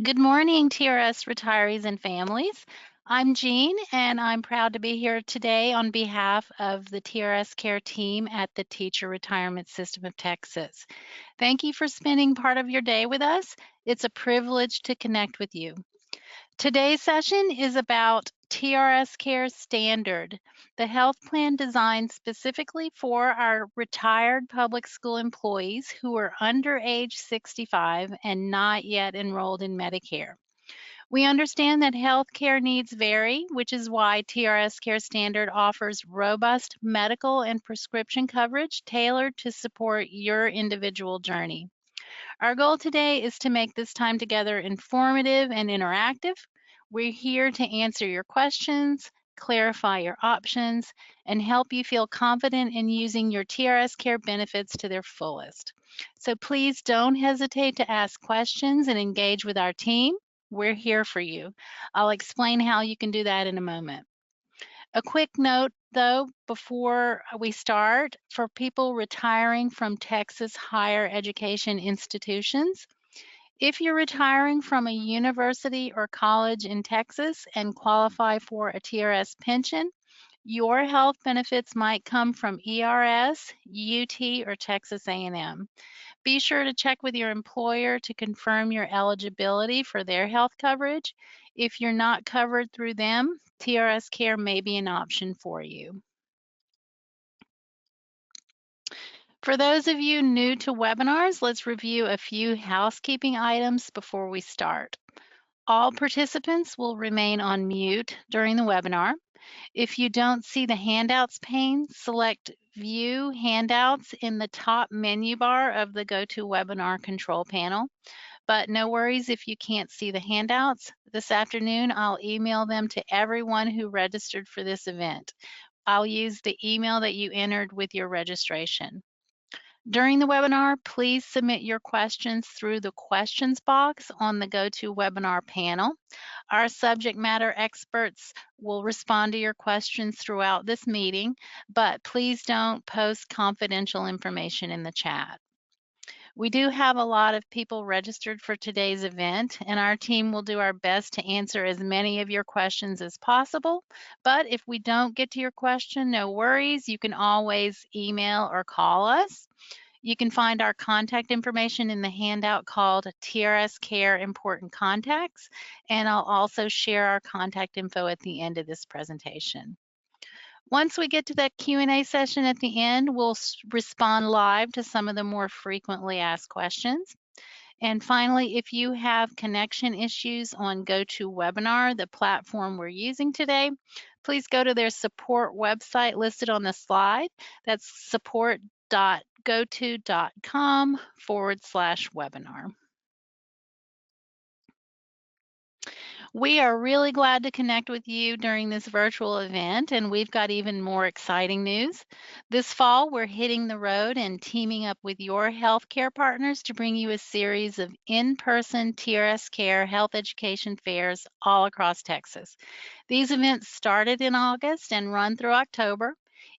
Good morning, TRS retirees and families. I'm Jean, and I'm proud to be here today on behalf of the TRS Care team at the Teacher Retirement System of Texas. Thank you for spending part of your day with us. It's a privilege to connect with you. Today's session is about TRS Care Standard, the health plan designed specifically for our retired public school employees who are under age 65 and not yet enrolled in Medicare. We understand that healthcare needs vary, which is why TRS Care Standard offers robust medical and prescription coverage tailored to support your individual journey. Our goal today is to make this time together informative and interactive. We're here to answer your questions, clarify your options, and help you feel confident in using your TRS Care benefits to their fullest. So please don't hesitate to ask questions and engage with our team. We're here for you. I'll explain how you can do that in a moment. A quick note, though, before we start, for people retiring from Texas higher education institutions, if you're retiring from a university or college in Texas and qualify for a TRS pension, your health benefits might come from ERS, UT, or Texas A&M. Be sure to check with your employer to confirm your eligibility for their health coverage. If you're not covered through them, TRS Care may be an option for you. For those of you new to webinars, let's review a few housekeeping items before we start. All participants will remain on mute during the webinar. If you don't see the handouts pane, select View Handouts in the top menu bar of the GoToWebinar control panel. But no worries if you can't see the handouts. This afternoon, I'll email them to everyone who registered for this event. I'll use the email that you entered with your registration. During the webinar, please submit your questions through the questions box on the GoToWebinar panel. Our subject matter experts will respond to your questions throughout this meeting, but please don't post confidential information in the chat. We do have a lot of people registered for today's event, and our team will do our best to answer as many of your questions as possible. But if we don't get to your question, no worries. You can always email or call us. You can find our contact information in the handout called TRS Care Important Contacts, and I'll also share our contact info at the end of this presentation. Once we get to that Q&A session at the end, we'll respond live to some of the more frequently asked questions. And finally, if you have connection issues on GoToWebinar, the platform we're using today, please go to their support website listed on the slide. That's support.goto.com/webinar. We are really glad to connect with you during this virtual event, and we've got even more exciting news. This fall, we're hitting the road and teaming up with your healthcare partners to bring you a series of in-person TRS Care health education fairs all across Texas. These events started in August and run through October.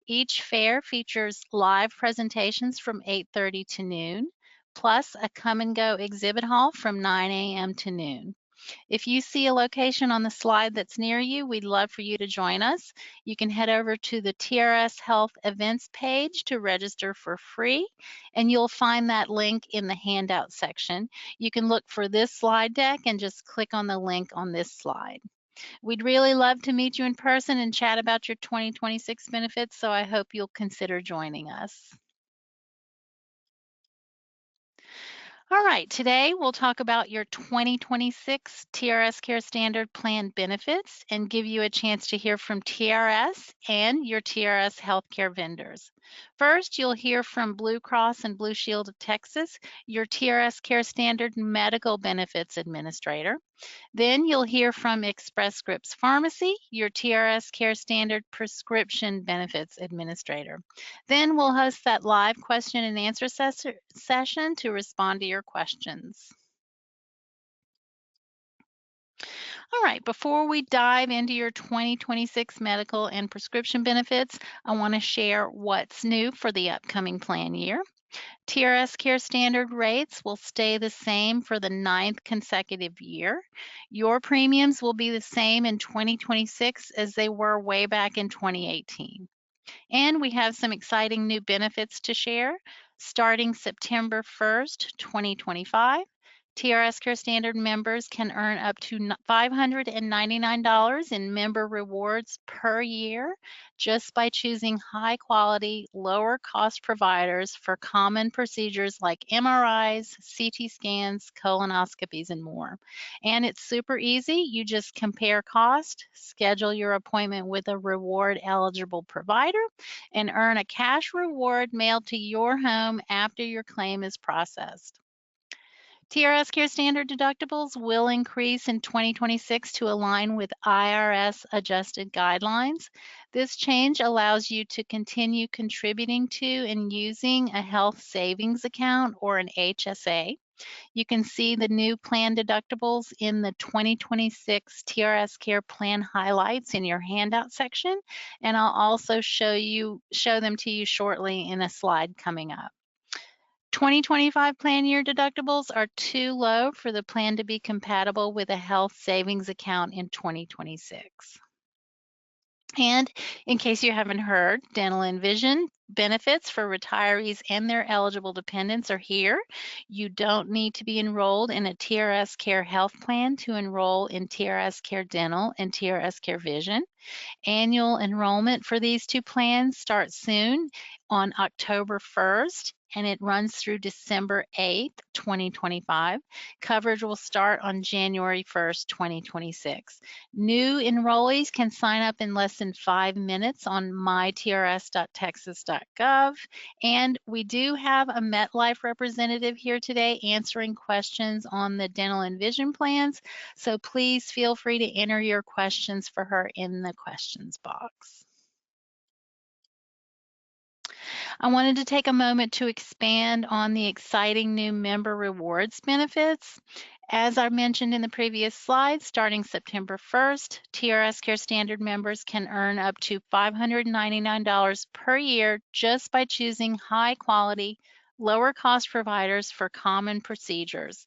Each fair features live presentations from 8:30 to noon, plus a come and go exhibit hall from 9 a.m. to noon. If you see a location on the slide that's near you, we'd love for you to join us. You can head over to the TRS Health Events page to register for free, and you'll find that link in the handout section. You can look for this slide deck and just click on the link on this slide. We'd really love to meet you in person and chat about your 2026 benefits, so I hope you'll consider joining us. All right, today we'll talk about your 2026 TRS Care Standard Plan benefits and give you a chance to hear from TRS and your TRS healthcare vendors. First, you'll hear from Blue Cross and Blue Shield of Texas, your TRS Care Standard Medical Benefits Administrator. Then you'll hear from Express Scripts Pharmacy, your TRS Care Standard Prescription Benefits Administrator. Then we'll host that live question and answer session to respond to your questions. All right, before we dive into your 2026 medical and prescription benefits, I want to share what's new for the upcoming plan year. TRS Care Standard rates will stay the same for the ninth consecutive year. Your premiums will be the same in 2026 as they were way back in 2018. And we have some exciting new benefits to share. Starting September 1st, 2025, TRS Care Standard members can earn up to $599 in member rewards per year just by choosing high quality, lower cost providers for common procedures like MRIs, CT scans, colonoscopies, and more. And it's super easy. You just compare cost, schedule your appointment with a reward eligible provider, and earn a cash reward mailed to your home after your claim is processed. TRS Care Standard deductibles will increase in 2026 to align with IRS adjusted guidelines. This change allows you to continue contributing to and using a health savings account or an HSA. You can see the new plan deductibles in the 2026 TRS Care Plan highlights in your handout section, and I'll also show them to you shortly in a slide coming up. 2025 plan year deductibles are too low for the plan to be compatible with a health savings account in 2026. And in case you haven't heard, dental and vision benefits for retirees and their eligible dependents are here. You don't need to be enrolled in a TRS Care Health Plan to enroll in TRS Care Dental and TRS Care Vision. Annual enrollment for these two plans starts soon on October 1st, and it runs through December 8th, 2025. Coverage will start on January 1st, 2026. New enrollees can sign up in less than 5 minutes on mytrs.texas.gov. And we do have a MetLife representative here today answering questions on the dental and vision plans. So please feel free to enter your questions for her in the questions box. I wanted to take a moment to expand on the exciting new member rewards benefits. As I mentioned in the previous slide, starting September 1st, TRS Care Standard members can earn up to $599 per year just by choosing high quality, lower cost providers for common procedures.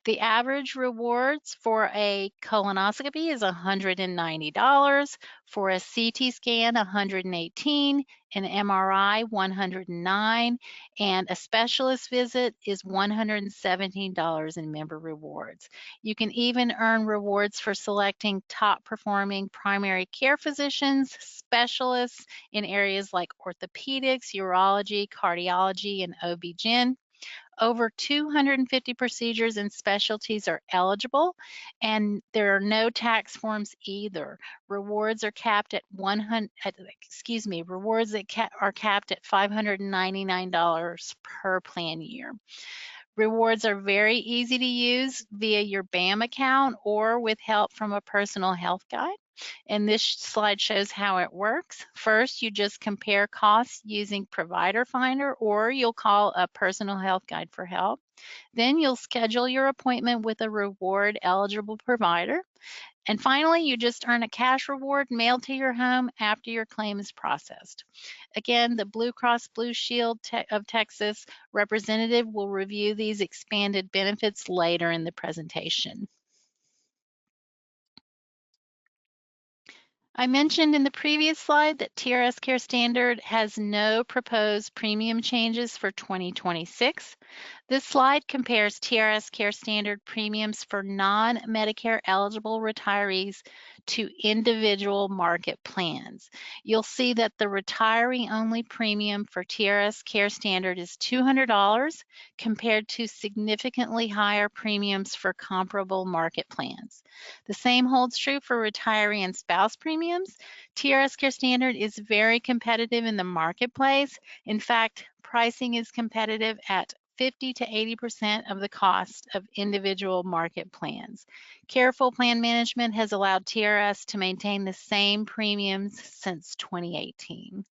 The average rewards for a colonoscopy is $190, for a CT scan $118, an MRI $109, and a specialist visit is $117 in member rewards. You can even earn rewards for selecting top performing primary care physicians, specialists in areas like orthopedics, urology, cardiology, and OB-GYN. Over 250 procedures and specialties are eligible, and there are no tax forms either. Rewards are capped at rewards that are capped at $599 per plan year. Rewards are very easy to use via your BAM account or with help from a personal health guide. And this slide shows how it works. First, you just compare costs using Provider Finder, or you'll call a personal health guide for help. Then you'll schedule your appointment with a reward eligible provider. And finally, you just earn a cash reward mailed to your home after your claim is processed. Again, the Blue Cross Blue Shield of Texas representative will review these expanded benefits later in the presentation. I mentioned in the previous slide that TRS Care Standard has no proposed premium changes for 2026. This slide compares TRS Care Standard premiums for non-Medicare eligible retirees to individual market plans. You'll see that the retiree-only premium for TRS Care Standard is $200 compared to significantly higher premiums for comparable market plans. The same holds true for retiree and spouse premiums. TRS Care Standard is very competitive in the marketplace. In fact, pricing is competitive at 50 to 80% of the cost of individual market plans. Careful plan management has allowed TRS to maintain the same premiums since 2018.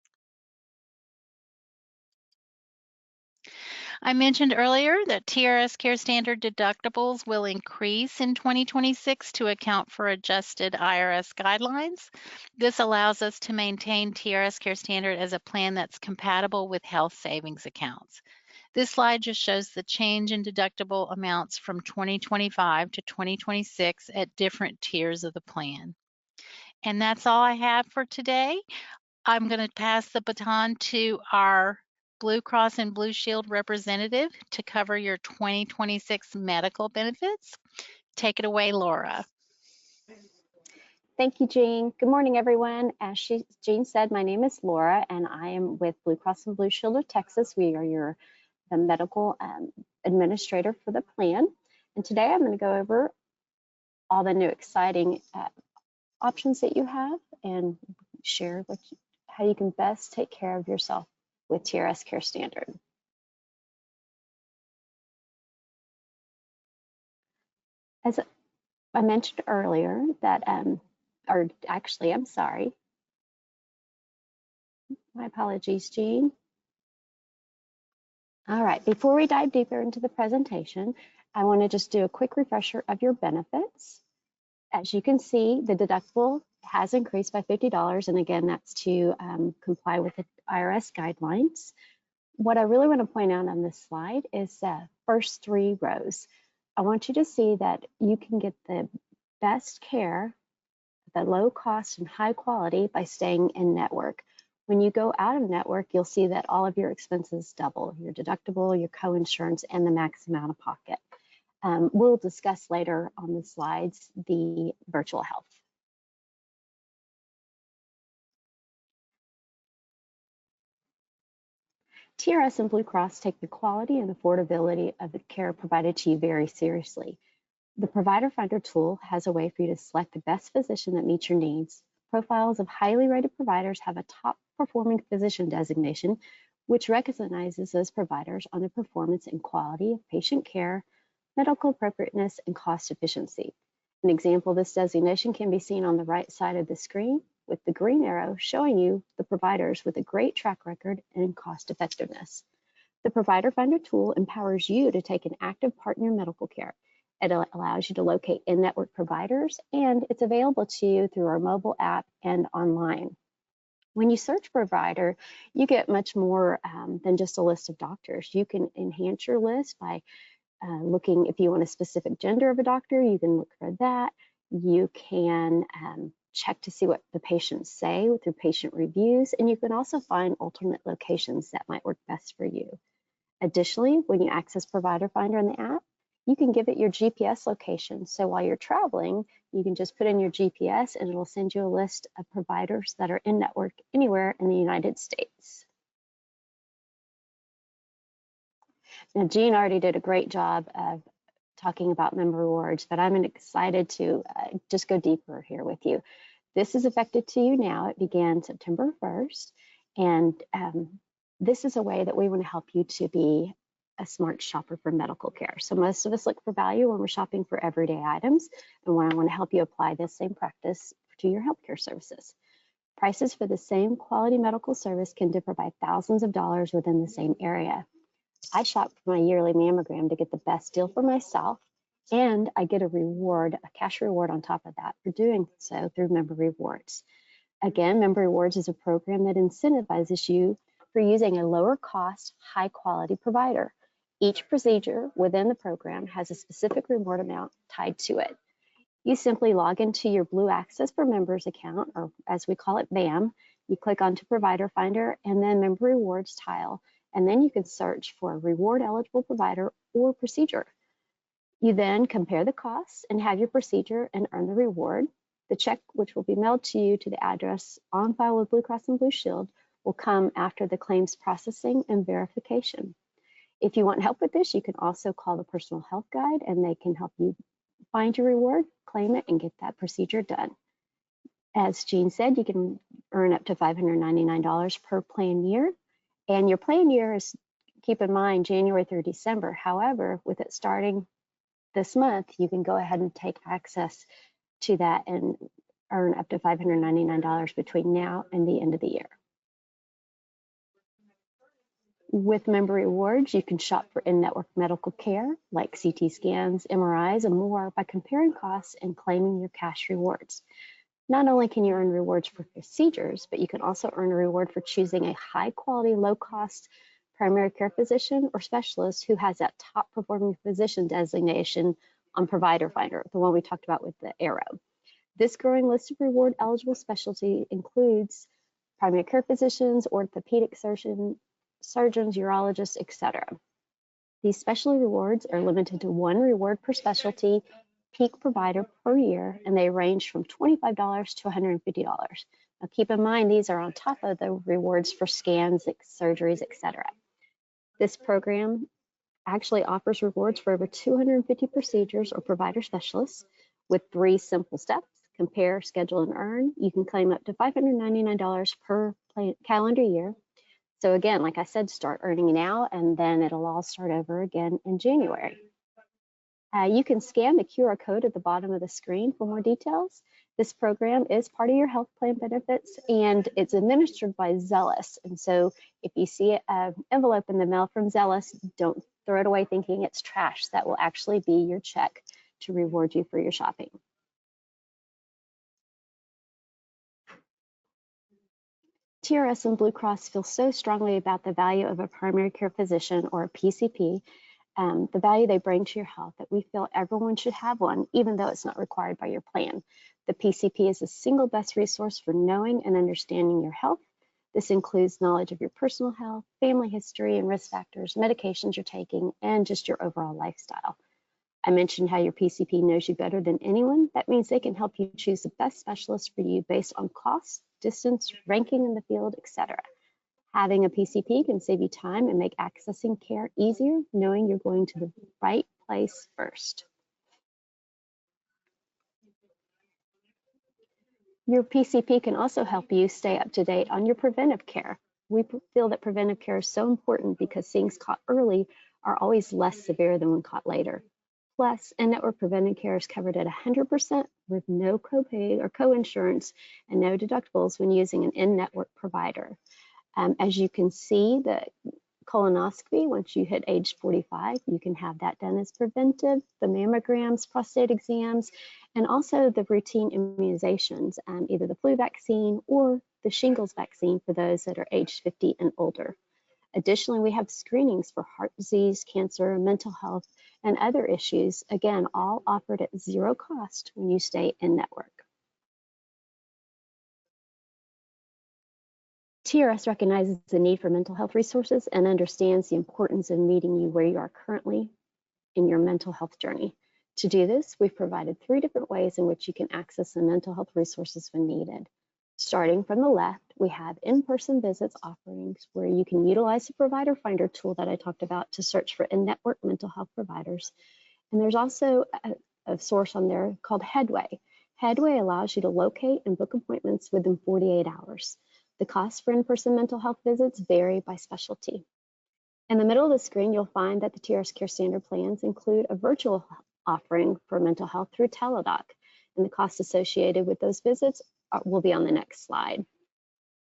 I mentioned earlier that TRS Care Standard deductibles will increase in 2026 to account for adjusted IRS guidelines. This allows us to maintain TRS Care Standard as a plan that's compatible with health savings accounts. This slide just shows the change in deductible amounts from 2025 to 2026 at different tiers of the plan. And that's all I have for today. I'm going to pass the baton to our Blue Cross and Blue Shield representative to cover your 2026 medical benefits. Take it away, Laura. Thank you, Jean. Good morning, everyone. As Jean said, my name is Laura, and I am with Blue Cross and Blue Shield of Texas. We are the medical administrator for the plan. And today I'm going to go over all the new exciting options that you have and share how you can best take care of yourself with TRS Care Standard. As I mentioned earlier that, or actually, I'm sorry. My apologies, Jean. All right, before we dive deeper into the presentation, I want to just do a quick refresher of your benefits. As you can see, the deductible has increased by $50, and again, that's to comply with the IRS guidelines. What I really want to point out on this slide is the first 3 rows. I want you to see that you can get the best care, the low cost and high quality by staying in network. When you go out of network, you'll see that all of your expenses double, your deductible, your co-insurance, and the max amount of pocket. We'll discuss later on the slides the virtual health. TRS and Blue Cross take the quality and affordability of the care provided to you very seriously. The Provider Finder tool has a way for you to select the best physician that meets your needs. Profiles of highly rated providers have a top performing physician designation, which recognizes those providers on their performance in quality of patient care, medical appropriateness, and cost efficiency. An example of this designation can be seen on the right side of the screen, with the green arrow showing you the providers with a great track record and cost effectiveness. The Provider Finder tool empowers you to take an active part in your medical care. It allows you to locate in-network providers, and it's available to you through our mobile app and online. When you search provider, you get much more than just a list of doctors. You can enhance your list by looking, if you want a specific gender of a doctor, you can look for that. You can check to see what the patients say through patient reviews, and you can also find alternate locations that might work best for you. Additionally, when you access Provider Finder in the app, you can give it your GPS location. So while you're traveling, you can just put in your GPS and it'll send you a list of providers that are in network anywhere in the United States. Now, Jean already did a great job of talking about member rewards, but I'm excited to just go deeper here with you. This is effective to you now. It began September 1st, and this is a way that we want to help you to be a smart shopper for medical care. So most of us look for value when we're shopping for everyday items, and I want to help you apply this same practice to your healthcare services. Prices for the same quality medical service can differ by thousands of dollars within the same area. I shop for my yearly mammogram to get the best deal for myself, and I get a reward, a cash reward on top of that for doing so through Member Rewards. Again, Member Rewards is a program that incentivizes you for using a lower cost, high quality provider. Each procedure within the program has a specific reward amount tied to it. You simply log into your Blue Access for Members account, or as we call it, BAM. You click onto Provider Finder and then Member Rewards tile, and then you can search for a reward eligible provider or procedure. You then compare the costs and have your procedure and earn the reward. The check, which will be mailed to you to the address on file with Blue Cross and Blue Shield, will come after the claims processing and verification. If you want help with this, you can also call the Personal Health Guide, and they can help you find your reward, claim it, and get that procedure done. As Jean said, you can earn up to $599 per plan year, and your plan year is, keep in mind, January through December. However, with it starting this month, you can go ahead and take access to that and earn up to $599 between now and the end of the year. With Member Rewards, you can shop for in-network medical care like CT scans, MRIs, and more by comparing costs and claiming your cash rewards. Not only can you earn rewards for procedures, but you can also earn a reward for choosing a high-quality, low-cost primary care physician or specialist who has that top performing physician designation on Provider Finder, the one we talked about with the arrow. This growing list of reward eligible specialty includes primary care physicians, orthopedic surgeons, urologists, etc. These specialty rewards are limited to 1 reward per specialty, peak provider per year, and they range from $25 to $150. Now keep in mind, these are on top of the rewards for scans, surgeries, etc. This program actually offers rewards for over 250 procedures or provider specialists with 3 simple steps: compare, schedule, and earn. You can claim up to $599 per calendar year. So again, like I said, start earning now, and then it'll all start over again in January. You can scan the QR code at the bottom of the screen for more details. This program is part of your health plan benefits, and it's administered by Zealous. And so if you see an envelope in the mail from Zealous, don't throw it away thinking it's trash. That will actually be your check to reward you for your shopping. TRS and Blue Cross feel so strongly about the value of a primary care physician or a PCP, the value they bring to your health, that we feel everyone should have one, even though it's not required by your plan. The PCP is the single best resource for knowing and understanding your health. This includes knowledge of your personal health, family history and risk factors, medications you're taking, and just your overall lifestyle. I mentioned how your PCP knows you better than anyone. That means they can help you choose the best specialist for you based on cost, distance, ranking in the field, etc. Having a PCP can save you time and make accessing care easier, knowing you're going to the right place first. Your PCP can also help you stay up to date on your preventive care. We feel that preventive care is so important because things caught early are always less severe than when caught later. Plus, in-network preventive care is covered at 100% with no copay or co-insurance and no deductibles when using an in-network provider. As you can see, the colonoscopy, once you hit age 45, you can have that done as preventive, the mammograms, prostate exams, and also the routine immunizations, either the flu vaccine or the shingles vaccine for those that are age 50 and older. Additionally, we have screenings for heart disease, cancer, mental health, and other issues, again, all offered at 0 cost when you stay in network. TRS recognizes the need for mental health resources and understands the importance of meeting you where you are currently in your mental health journey. To do this, we've provided 3 different ways in which you can access the mental health resources when needed. Starting from the left, we have in-person visits offerings where you can utilize the Provider Finder tool that I talked about to search for in-network mental health providers. And there's also a source on there called Headway. Headway allows you to locate and book appointments within 48 hours. The costs for in-person mental health visits vary by specialty. In the middle of the screen, you'll find that the TRS Care Standard plans include a virtual offering for mental health through Teladoc, and the costs associated with those visits will be on the next slide.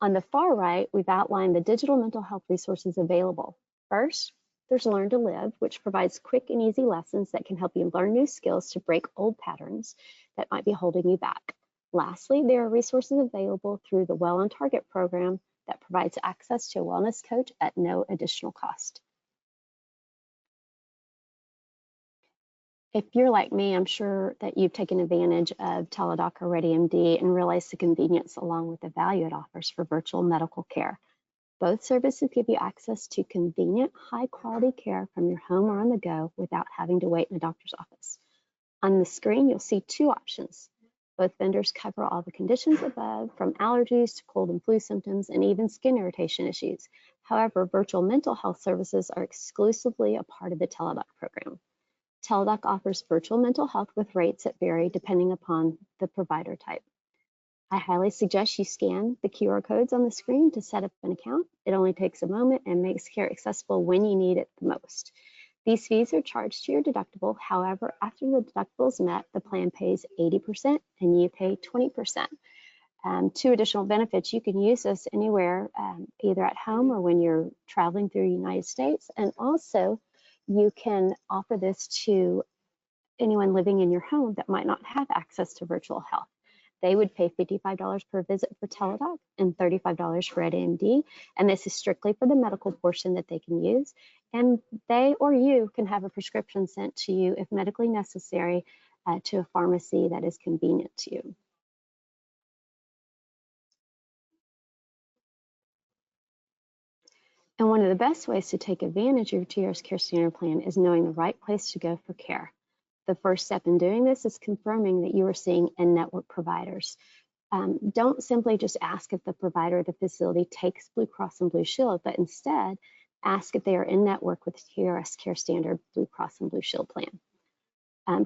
On the far right, we've outlined the digital mental health resources available. First, there's Learn to Live, which provides quick and easy lessons that can help you learn new skills to break old patterns that might be holding you back. Lastly, there are resources available through the Well on Target program that provides access to a wellness coach at no additional cost. If you're like me, I'm sure that you've taken advantage of Teladoc or ReadyMD and realized the convenience along with the value it offers for virtual medical care. Both services give you access to convenient, high-quality care from your home or on the go without having to wait in a doctor's office. On the screen, you'll see 2 options. Both vendors cover all the conditions above, from allergies to cold and flu symptoms and even skin irritation issues. However, virtual mental health services are exclusively a part of the Teladoc program. Teladoc offers virtual mental health with rates that vary depending upon the provider type. I highly suggest you scan the QR codes on the screen to set up an account. It only takes a moment and makes care accessible when you need it the most. These fees are charged to your deductible. However, after the deductible is met, the plan pays 80% and you pay 20%. 2 additional benefits: you can use this anywhere, either at home or when you're traveling through the United States. And also, you can offer this to anyone living in your home that might not have access to virtual health. They would pay $55 per visit for Teladoc and $35 for AMD. And this is strictly for the medical portion that they can use. And they or you can have a prescription sent to you if medically necessary to a pharmacy that is convenient to you. And one of the best ways to take advantage of your TRS Care Standard plan is knowing the right place to go for care. The first step in doing this is confirming that you are seeing in-network providers. Don't simply just ask if the provider or the facility takes Blue Cross and Blue Shield, but instead ask if they are in network with the TRS Care Standard Blue Cross and Blue Shield plan.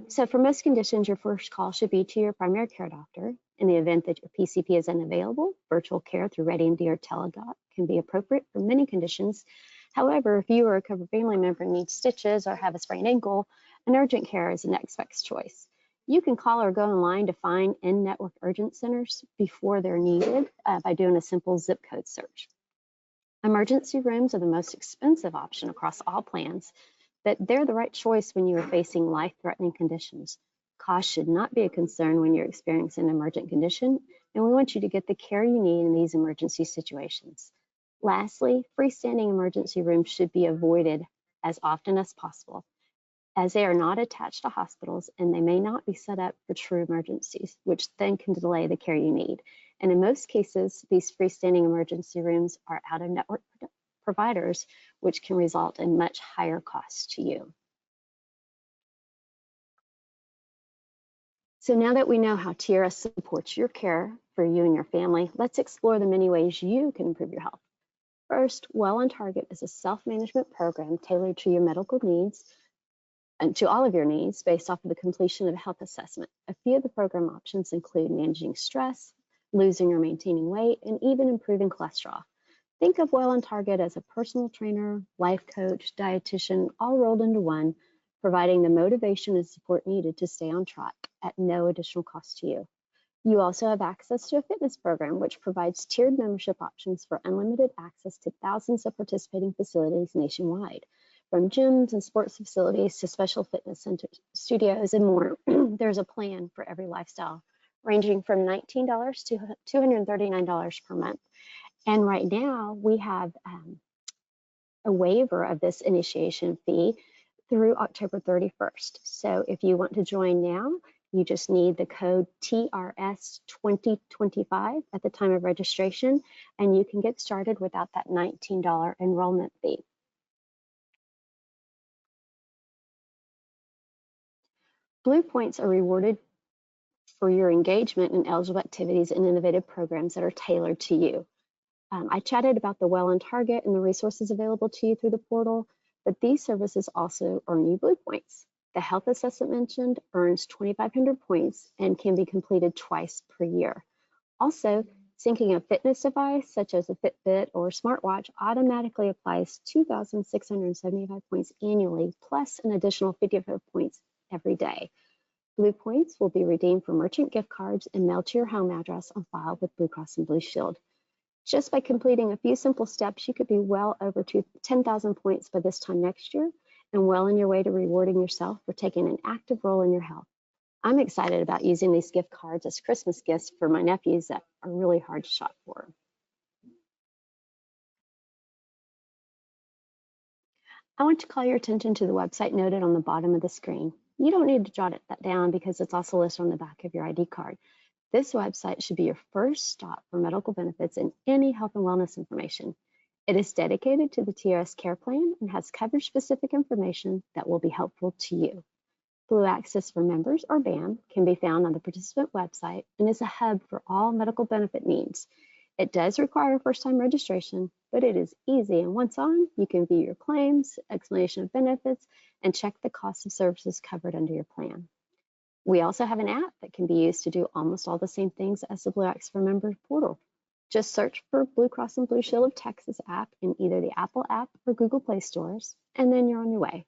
So for most conditions, your first call should be to your primary care doctor. In the event that your PCP is unavailable, virtual care through ReadyMD or Teladoc can be appropriate for many conditions. However, if you or a covered family member needs stitches or have a sprained ankle, an urgent care is the next best choice. You can call or go online to find in-network urgent centers before they're needed by doing a simple zip code search. Emergency rooms are the most expensive option across all plans, but they're the right choice when you are facing life-threatening conditions. Cost should not be a concern when you're experiencing an emergent condition, and we want you to get the care you need in these emergency situations. Lastly, freestanding emergency rooms should be avoided as often as possible, as they are not attached to hospitals and they may not be set up for true emergencies, which then can delay the care you need. And in most cases, these freestanding emergency rooms are out-of-network providers, which can result in much higher costs to you. So now that we know how TRS supports your care for you and your family, let's explore the many ways you can improve your health. First, Well on Target is a self-management program tailored to your medical needs and to all of your needs based off of the completion of a health assessment. A few of the program options include managing stress, losing or maintaining weight, and even improving cholesterol. Think of Well on Target as a personal trainer, life coach, dietitian, all rolled into one, providing the motivation and support needed to stay on track at no additional cost to you. You also have access to a fitness program, which provides tiered membership options for unlimited access to thousands of participating facilities nationwide. From gyms and sports facilities to special fitness centers, studios, and more, there's a plan for every lifestyle, ranging from $19 to $239 per month. And right now, we have a waiver of this initiation fee through October 31st. So if you want to join now, you just need the code TRS 2025 at the time of registration, and you can get started without that $19 enrollment fee. Bluepoints are rewarded for your engagement in eligible activities and innovative programs that are tailored to you. I chatted about the Well on Target and the resources available to you through the portal, but these services also earn you Bluepoints. The health assessment mentioned earns 2,500 points and can be completed twice per year. Also, syncing a fitness device such as a Fitbit or smartwatch automatically applies 2,675 points annually, plus an additional 55 points every day. Bluepoints will be redeemed for merchant gift cards and mailed to your home address on file with Blue Cross and Blue Shield. Just by completing a few simple steps, you could be well over 10,000 points by this time next year and well on your way to rewarding yourself for taking an active role in your health. I'm excited about using these gift cards as Christmas gifts for my nephews that are really hard to shop for. I want to call your attention to the website noted on the bottom of the screen. You don't need to jot that down because it's also listed on the back of your ID card. This website should be your first stop for medical benefits and any health and wellness information. It is dedicated to the TRS care plan and has coverage-specific information that will be helpful to you. Blue Access for members, or BAM, can be found on the participant website and is a hub for all medical benefit needs. It does require first-time registration, but it is easy, and once on, you can view your claims, explanation of benefits, and check the cost of services covered under your plan. We also have an app that can be used to do almost all the same things as the Blue Access for Members portal. Just search for Blue Cross and Blue Shield of Texas app in either the Apple app or Google Play stores, and then you're on your way.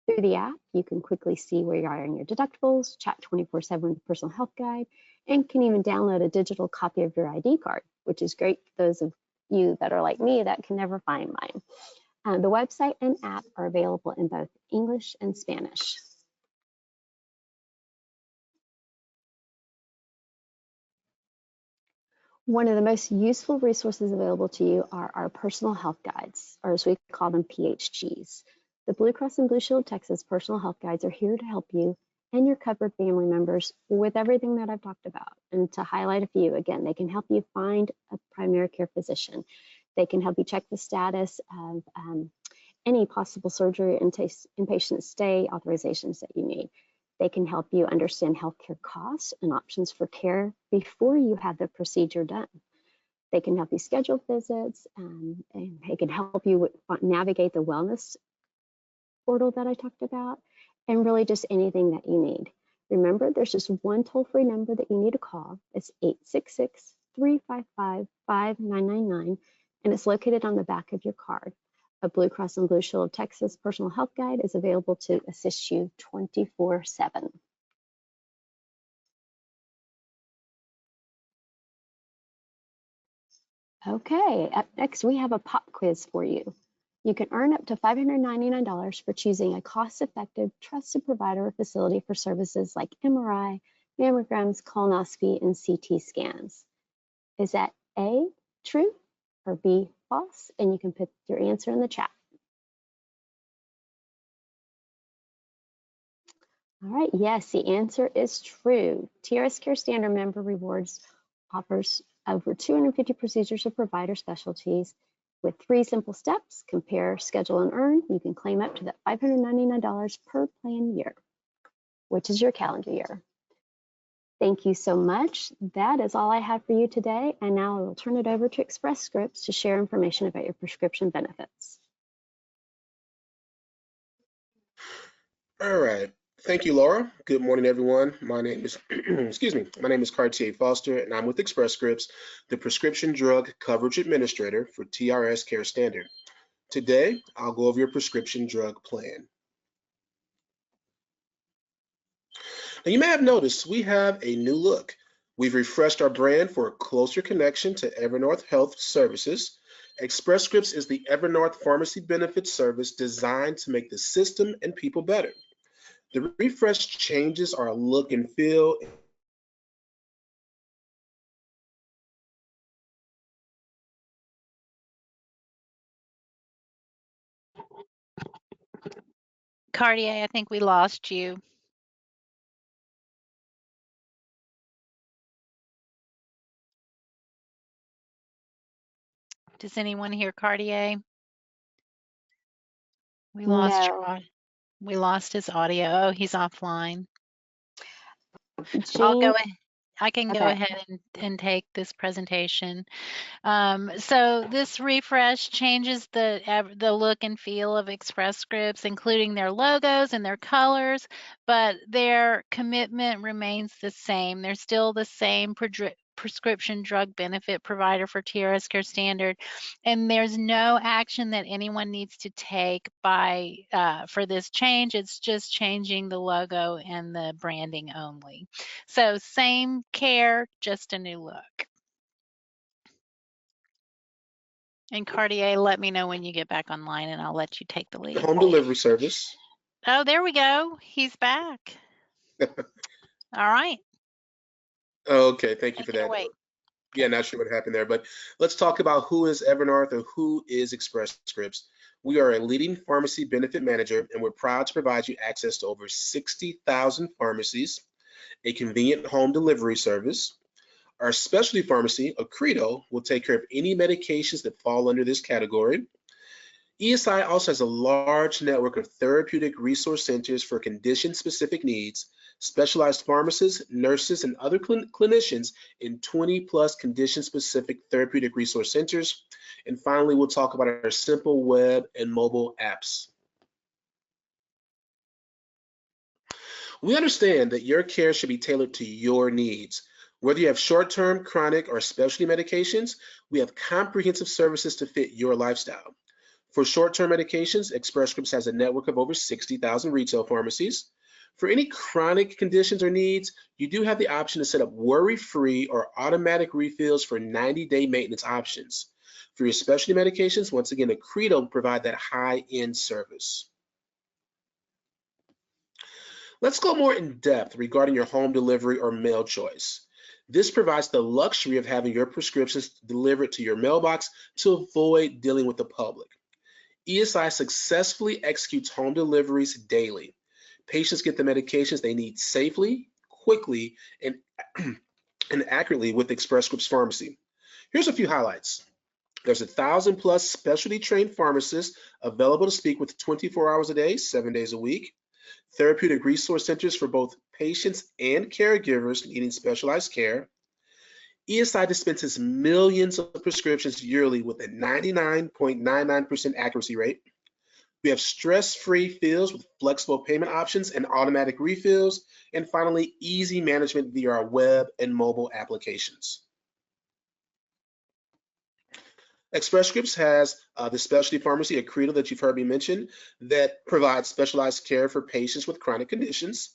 Through the app, you can quickly see where you are in your deductibles, chat 24/7 with the personal health guide, and can even download a digital copy of your ID card, which is great for those of you that are like me that can never find mine. The website and app are available in both English and Spanish. One of the most useful resources available to you are our personal health guides, or as we call them, PHGs. The Blue Cross and Blue Shield of Texas personal health guides are here to help you and your covered family members with everything that I've talked about. And to highlight a few, again, they can help you find a primary care physician. They can help you check the status of any possible surgery and inpatient stay authorizations that you need. They can help you understand healthcare costs and options for care before you have the procedure done. They can help you schedule visits, and they can help you navigate the wellness portal that I talked about, and really just anything that you need. Remember, there's just one toll-free number that you need to call. It's 866-355-5999, and it's located on the back of your card. A Blue Cross and Blue Shield of Texas personal health guide is available to assist you 24/7. Okay, up next we have a pop quiz for you. You can earn up to $599 for choosing a cost-effective, trusted provider or facility for services like MRI, mammograms, colonoscopy, and CT scans. Is that A, true, or B, false? And you can put your answer in the chat. All right, yes, the answer is true. TRS Care Standard Member Rewards offers over 250 procedures of provider specialties with 3 simple steps: compare, schedule, and earn. You can claim up to that $599 per plan year, which is your calendar year. Thank you so much. That is all I have for you today. And now I will turn it over to Express Scripts to share information about your prescription benefits. All right. Thank you, Laura. Good morning, everyone. My name is, excuse me, my name is Cartier Foster, and I'm with Express Scripts, the Prescription Drug Coverage Administrator for TRS Care Standard. Today, I'll go over your prescription drug plan. Now, you may have noticed we have a new look. We've refreshed our brand for a closer connection to Evernorth Health Services. Express Scripts is the Evernorth Pharmacy Benefits Service designed to make the system and people better. The refresh changes our look and feel. Cartier, I think we lost you. Does anyone hear Cartier? We lost No. we lost his audio. Oh, he's offline. Jean, I can go okay. ahead and take this presentation. So this refresh changes the look and feel of Express Scripts, including their logos and their colors, but their commitment remains the same. They're still the same prescription drug benefit provider for TRS Care Standard, and there's no action that anyone needs to take for this change. It's just changing the logo and the branding only. So same care, just a new look. And Cartier, let me know when you get back online and I'll let you take the lead. Home delivery service. Oh, there we go. He's back. All right. Okay, thank you for Take it that. away. Yeah, not sure what happened there, but let's talk about who is Evernorth and who is Express Scripts. We are a leading pharmacy benefit manager, and we're proud to provide you access to over 60,000 pharmacies, a convenient home delivery service. Our specialty pharmacy, Accredo, will take care of any medications that fall under this category. ESI also has a large network of therapeutic resource centers for condition-specific needs, specialized pharmacists, nurses, and other clinicians in 20+ condition-specific therapeutic resource centers. And finally, we'll talk about our simple web and mobile apps. We understand that your care should be tailored to your needs. Whether you have short-term, chronic, or specialty medications, we have comprehensive services to fit your lifestyle. For short-term medications, Express Scripts has a network of over 60,000 retail pharmacies. For any chronic conditions or needs, you do have the option to set up worry-free or automatic refills for 90-day maintenance options. For your specialty medications, once again, Accredo will provide that high-end service. Let's go more in depth regarding your home delivery or mail choice. This provides the luxury of having your prescriptions delivered to your mailbox to avoid dealing with the public. ESI successfully executes home deliveries daily. Patients get the medications they need safely, quickly, and, and accurately with Express Scripts Pharmacy. Here's a few highlights. There's 1,000+ specialty trained pharmacists available to speak with 24 hours a day, 7 days a week. Therapeutic resource centers for both patients and caregivers needing specialized care. ESI dispenses millions of prescriptions yearly with a 99.99% accuracy rate. We have stress-free fills with flexible payment options and automatic refills. And finally, easy management via our web and mobile applications. Express Scripts has the specialty pharmacy, Accredo, that you've heard me mention, that provides specialized care for patients with chronic conditions.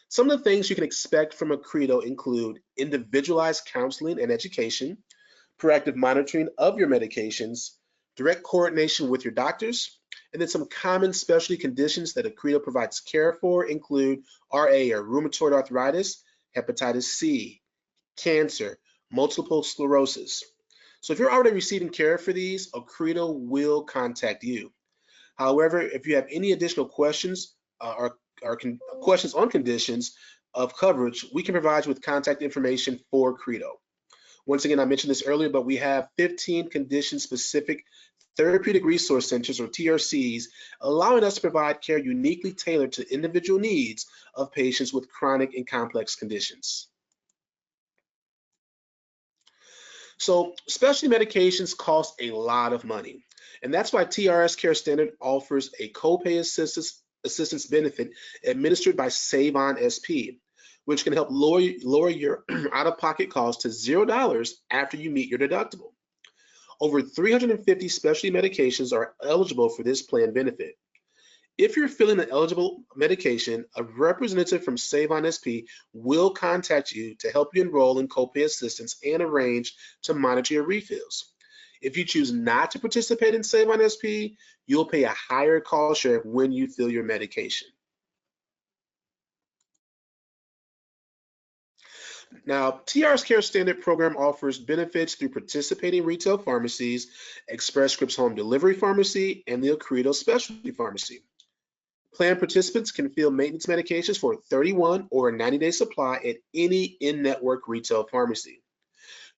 Some of the things you can expect from Accredo include individualized counseling and education, proactive monitoring of your medications, direct coordination with your doctors, and then some common specialty conditions that Accredo provides care for include RA, or rheumatoid arthritis, hepatitis C, cancer, multiple sclerosis. So if you're already receiving care for these, Accredo will contact you. However, if you have any additional questions or questions on conditions of coverage, we can provide you with contact information for Accredo. Once again, I mentioned this earlier, but we have 15 condition-specific therapeutic resource centers, or TRCs, allowing us to provide care uniquely tailored to individual needs of patients with chronic and complex conditions. So specialty medications cost a lot of money, and that's why TRS Care Standard offers a copay assistance benefit administered by Save On SP, which can help lower your out-of-pocket costs to $0 after you meet your deductible. Over 350 specialty medications are eligible for this plan benefit. If you're filling an eligible medication, a representative from Save On SP will contact you to help you enroll in copay assistance and arrange to monitor your refills. If you choose not to participate in Save On SP, you'll pay a higher cost share when you fill your medication. Now, TRS Care Standard program offers benefits through participating retail pharmacies, Express Scripts Home Delivery Pharmacy, and the Accredo Specialty Pharmacy. Plan participants can fill maintenance medications for a 31 or a 90-day supply at any in-network retail pharmacy.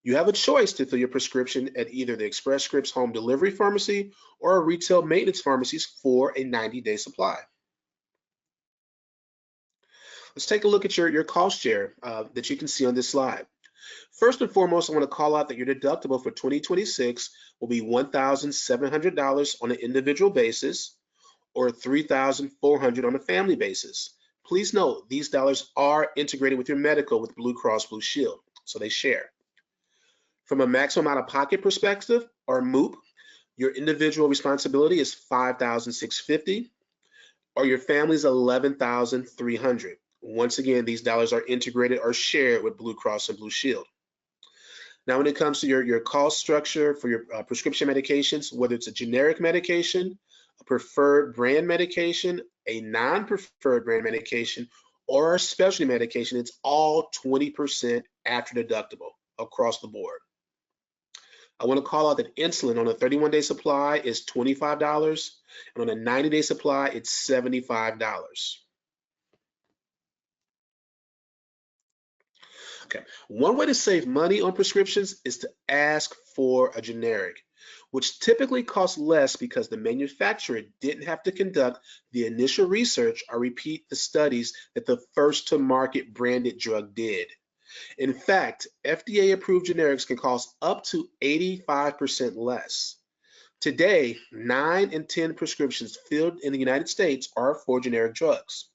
You have a choice to fill your prescription at either the Express Scripts Home Delivery Pharmacy or a retail maintenance pharmacies for a 90-day supply. Let's take a look at your cost share that you can see on this slide. First and foremost, I want to call out that your deductible for 2026 will be $1,700 on an individual basis, or $3,400 on a family basis. Please note, these dollars are integrated with your medical with Blue Cross Blue Shield, so they share. From a maximum out-of-pocket perspective, or MOOP, your individual responsibility is $5,650, or your family's $11,300. Once again, these dollars are integrated or shared with Blue Cross and Blue Shield. Now, when it comes to your cost structure for your prescription medications, whether it's a generic medication, a preferred brand medication, a non-preferred brand medication, or a specialty medication, it's all 20% after deductible across the board. I want to call out that insulin on a 31-day supply is $25, and on a 90-day supply, it's $75. Okay, one way to save money on prescriptions is to ask for a generic, which typically costs less because the manufacturer didn't have to conduct the initial research or repeat the studies that the first-to-market branded drug did. In fact, FDA-approved generics can cost up to 85% less. Today, 9 in 10 prescriptions filled in the United States are for generic drugs.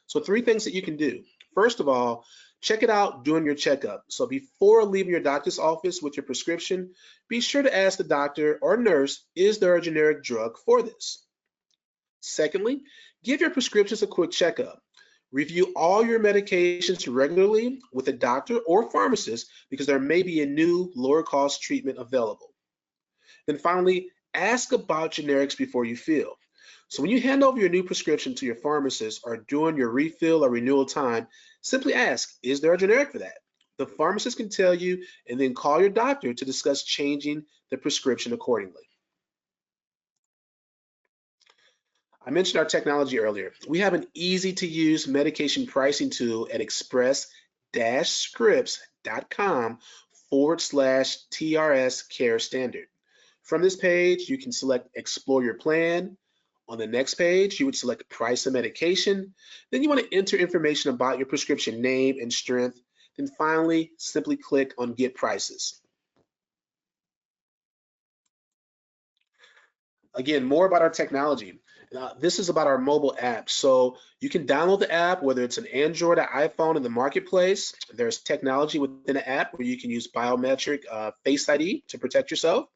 So 3 things that you can do. First of all, check it out during your checkup. So before leaving your doctor's office with your prescription, be sure to ask the doctor or nurse, is there a generic drug for this? Secondly, give your prescriptions a quick checkup. Review all your medications regularly with a doctor or pharmacist because there may be a new lower cost treatment available. Then finally, ask about generics before you fill. So when you hand over your new prescription to your pharmacist or during your refill or renewal time, simply ask, is there a generic for that? The pharmacist can tell you and then call your doctor to discuss changing the prescription accordingly. I mentioned our technology earlier. We have an easy to use medication pricing tool at express-scripts.com/TRS care standard. From this page, you can select explore your plan. On the next page, you would select price of medication. Then you want to enter information about your prescription name and strength. Then finally, simply click on get prices. Again, more about our technology. This is about our mobile app. So you can download the app, whether it's an Android or iPhone in the marketplace. There's technology within the app where you can use biometric Face ID to protect yourself.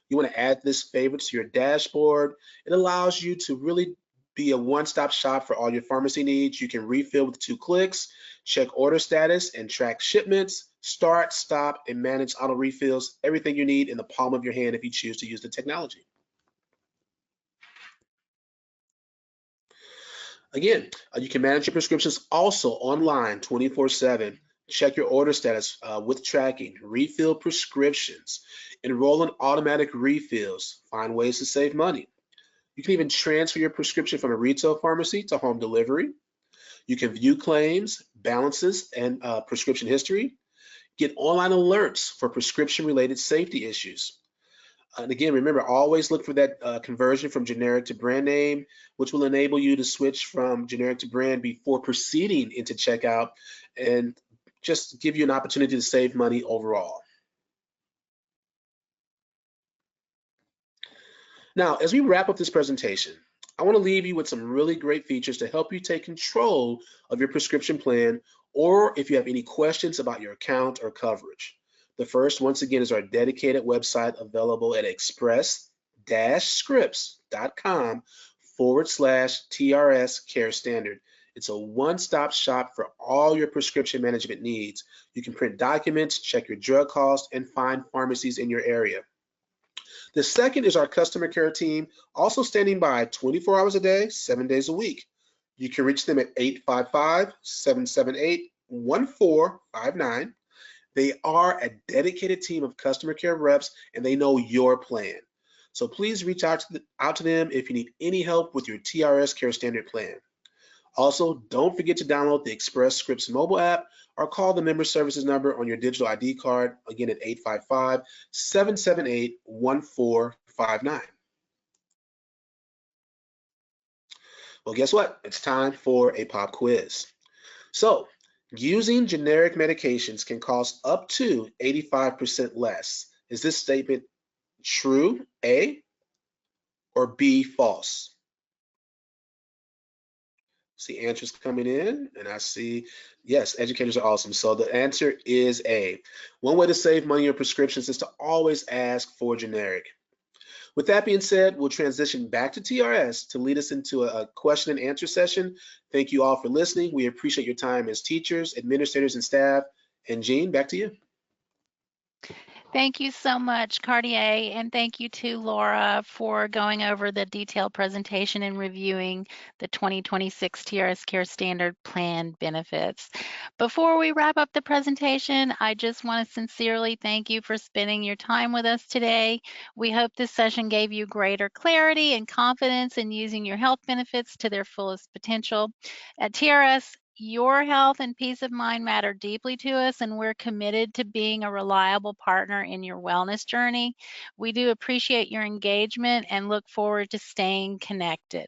You want to add this favorite to your dashboard. It allows you to really be a one-stop shop for all your pharmacy needs. You can refill with 2 clicks, check order status, and track shipments, start, stop, and manage auto refills. Everything you need in the palm of your hand if you choose to use the technology. Again, you can manage your prescriptions also online 24/7. Check your order status with tracking, refill prescriptions, enroll in automatic refills, find ways to save money. You can even transfer your prescription from a retail pharmacy to home delivery. You can view claims, balances, and prescription history. Get online alerts for prescription-related safety issues. And again, remember, always look for that conversion from generic to brand name, which will enable you to switch from generic to brand before proceeding into checkout and just give you an opportunity to save money overall. Now, as we wrap up this presentation, I want to leave you with some really great features to help you take control of your prescription plan, or if you have any questions about your account or coverage. The first, once again, is our dedicated website available at express-scripts.com/TRS care standard. It's a one-stop shop for all your prescription management needs. You can print documents, check your drug costs, and find pharmacies in your area. The second is our customer care team, also standing by 24 hours a day, 7 days a week. You can reach them at 855-778-1459. They are a dedicated team of customer care reps, and they know your plan. So please reach out to them if you need any help with your TRS Care Standard plan. Also, don't forget to download the Express Scripts mobile app or call the member services number on your digital ID card, again at 855-778-1459. Well, guess what? It's time for a pop quiz. So, using generic medications can cost up to 85% less. Is this statement true, A, or B, false? See answers coming in, and I see, yes, educators are awesome. So the answer is A. One way to save money on prescriptions is to always ask for generic. With that being said, we'll transition back to TRS to lead us into a question and answer session. Thank you all for listening. We appreciate your time as teachers, administrators, and staff. And Jean, back to you. Thank you so much, Cartier, and thank you to Laura for going over the detailed presentation and reviewing the 2026 TRS Care Standard Plan benefits. Before we wrap up the presentation, I just want to sincerely thank you for spending your time with us today. We hope this session gave you greater clarity and confidence in using your health benefits to their fullest potential. At TRS, your health and peace of mind matter deeply to us, and we're committed to being a reliable partner in your wellness journey. We do appreciate your engagement and look forward to staying connected.